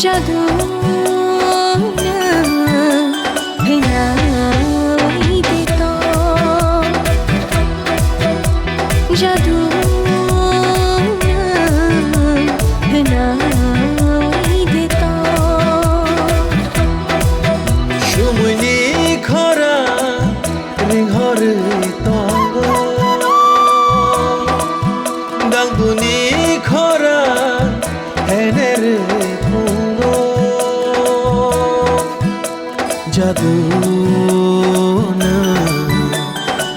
জাদু না ভেঙাই দিত জাদু না ভেঙাই দিত সুমুনি খরা রিংহরে তঙ্গ দাংদুনি খরা হেনেরে ফুঙ্গ জাদু না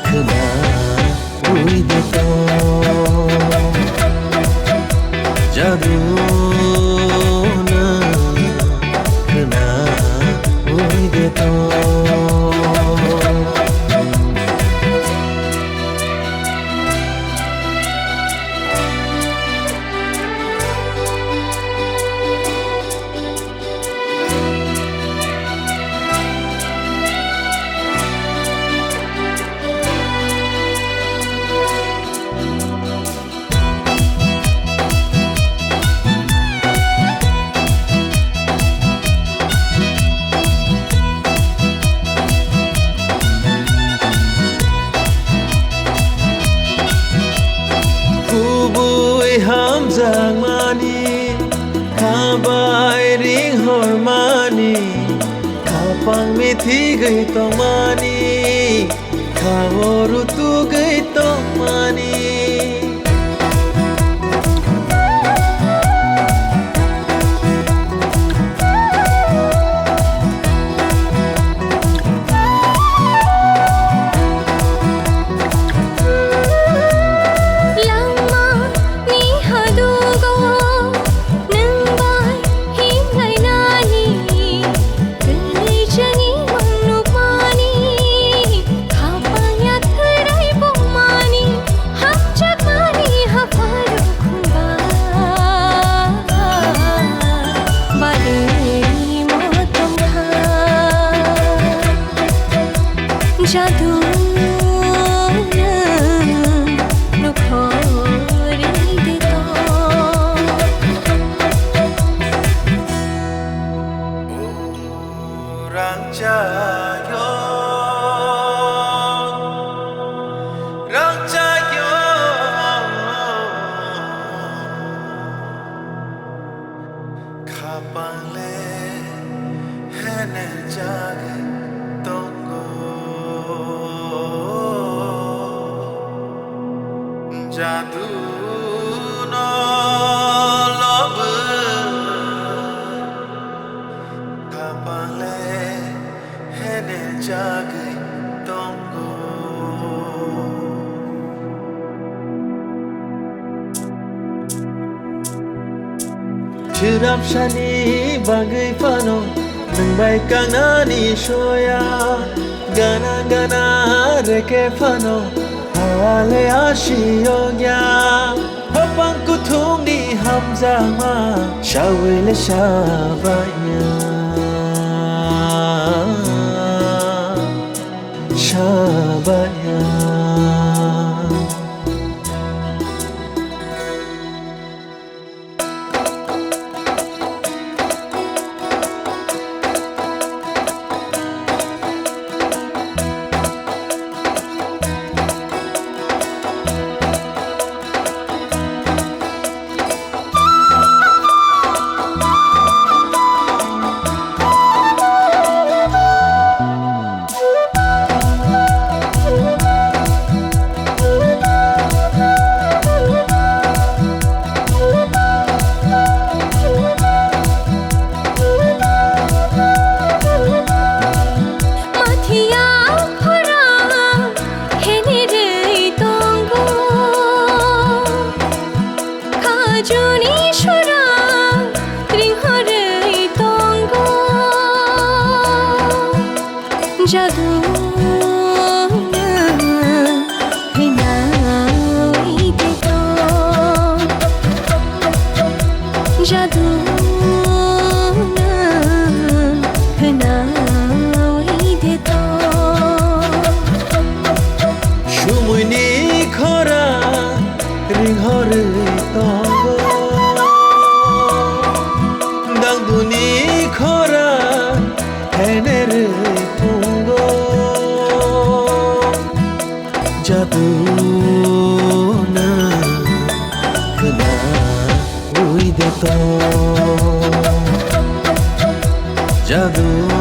খনা উই দিত জাদু না খনা উই দিত Hamzang mani Kabai ring hormani Kapang mithi gai tong mani Kaoru tu gai tong mani জাদু না নখরে দিত Kapangle hene jage tongo Jadu no love Kapangle hene jage tongo Chirap shani bagai pano Nang bai kanani shoya Gana gana reke pano Hale ashiyogya Hapang kutung ni hamzama Shawele shabanya Shabanya জাদু না ভেঙাই দিত জাদু না ভেঙাই দিত সুমুনি খরা রিংহরে তঙ্গ দাংদুনি jaduna kena ui de to jaduna